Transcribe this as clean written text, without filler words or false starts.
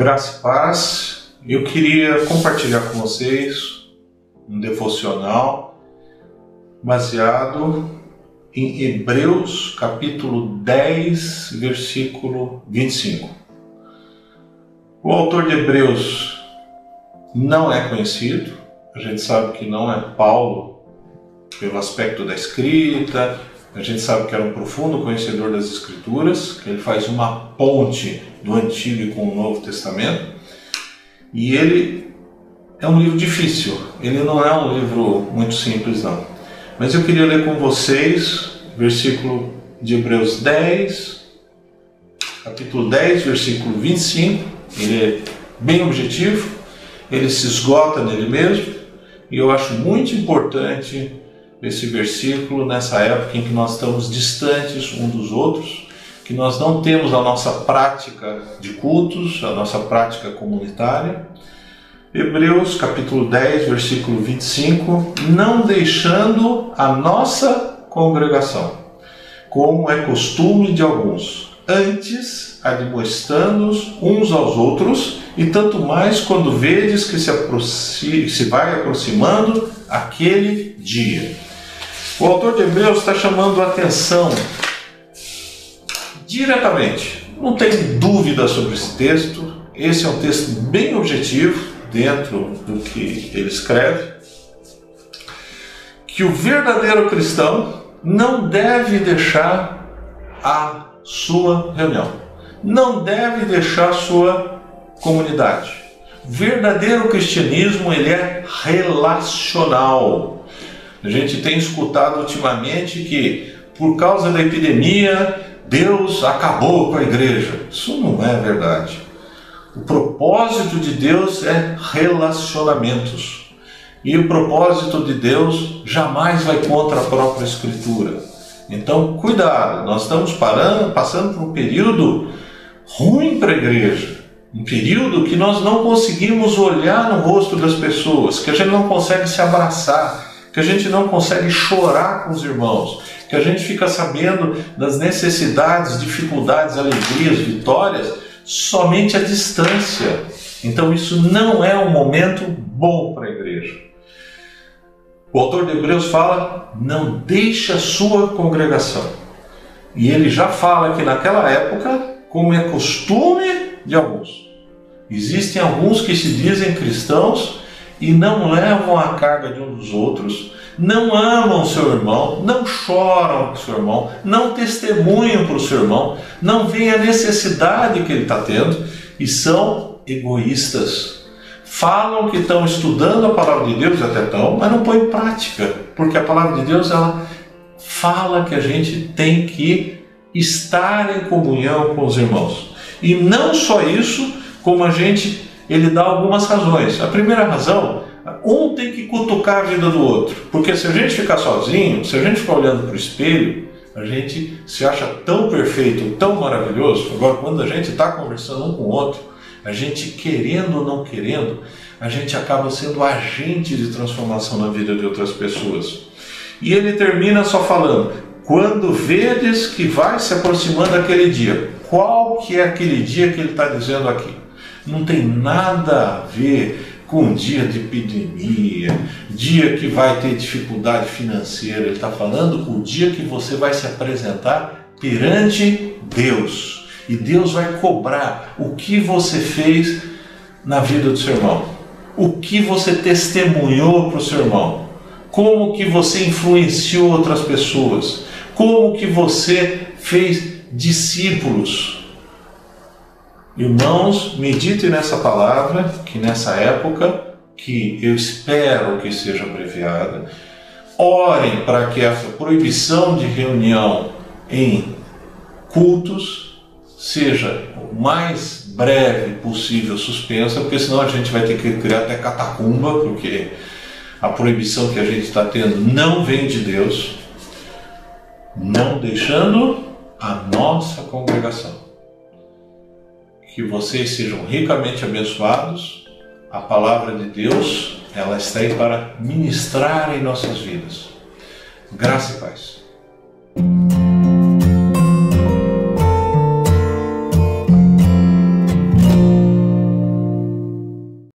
Graça e paz. Eu queria compartilhar com vocês um devocional baseado em Hebreus capítulo 10, versículo 25. O autor de Hebreus não é conhecido, a gente sabe que não é Paulo pelo aspecto da escrita, a gente sabe que era um profundo conhecedor das Escrituras, que ele faz uma ponte do Antigo com o Novo Testamento, e ele é um livro difícil, ele não é um livro muito simples não. Mas eu queria ler com vocês, versículo de Hebreus 10, capítulo 10, versículo 25, ele é bem objetivo, ele se esgota nele mesmo, e eu acho muito importante esse versículo nessa época em que nós estamos distantes uns dos outros, que nós não temos a nossa prática de cultos, a nossa prática comunitária. Hebreus capítulo 10, versículo 25, não deixando a nossa congregação, como é costume de alguns, antes admoestando-nos uns aos outros, e tanto mais quando vedes que se vai aproximando aquele dia. O autor de Hebreus está chamando a atenção diretamente, não tem dúvida sobre esse texto, esse é um texto bem objetivo dentro do que ele escreve, que o verdadeiro cristão não deve deixar a sua reunião, não deve deixar a sua comunidade. O verdadeiro cristianismo, ele é relacional. A gente tem escutado ultimamente que, por causa da epidemia, Deus acabou com a igreja. Isso não é verdade. O propósito de Deus é relacionamentos. E o propósito de Deus jamais vai contra a própria Escritura. Então, cuidado, nós estamos passando por um período ruim para a igreja. Um período que nós não conseguimos olhar no rosto das pessoas, que a gente não consegue se abraçar, que a gente não consegue chorar com os irmãos, que a gente fica sabendo das necessidades, dificuldades, alegrias, vitórias, somente à distância. Então isso não é um momento bom para a igreja. O autor de Hebreus fala, não deixe a sua congregação. E ele já fala que naquela época, como é costume de alguns. Existem alguns que se dizem cristãos e não levam a carga de uns dos outros, não amam o seu irmão, não choram com o seu irmão, não testemunham para o seu irmão, não veem a necessidade que ele está tendo e são egoístas. Falam que estão estudando a palavra de Deus, até estão, mas não põem em prática, porque a palavra de Deus ela fala que a gente tem que estar em comunhão com os irmãos. E não só isso, como ele dá algumas razões. A primeira razão, um tem que cutucar a vida do outro, porque se a gente ficar sozinho, se a gente ficar olhando para o espelho, a gente se acha tão perfeito, tão maravilhoso. Agora, quando a gente está conversando um com o outro, a gente querendo ou não querendo, a gente acaba sendo agente de transformação na vida de outras pessoas. E ele termina só falando, quando vedes que vai se aproximando aquele dia. Qual que é aquele dia que ele está dizendo aqui? Não tem nada a ver com dia de epidemia, dia que vai ter dificuldade financeira. Ele está falando o dia que você vai se apresentar perante Deus. E Deus vai cobrar o que você fez na vida do seu irmão. O que você testemunhou para o seu irmão. Como que você influenciou outras pessoas. Como que você fez discípulos. Irmãos, meditem nessa palavra, que nessa época, que eu espero que seja abreviada, orem para que essa proibição de reunião em cultos seja o mais breve possível suspensa, porque senão a gente vai ter que criar até catacumba, porque a proibição que a gente está tendo não vem de Deus, não deixando a nossa congregação. Que vocês sejam ricamente abençoados. A palavra de Deus, ela está aí para ministrar em nossas vidas. Graça e paz.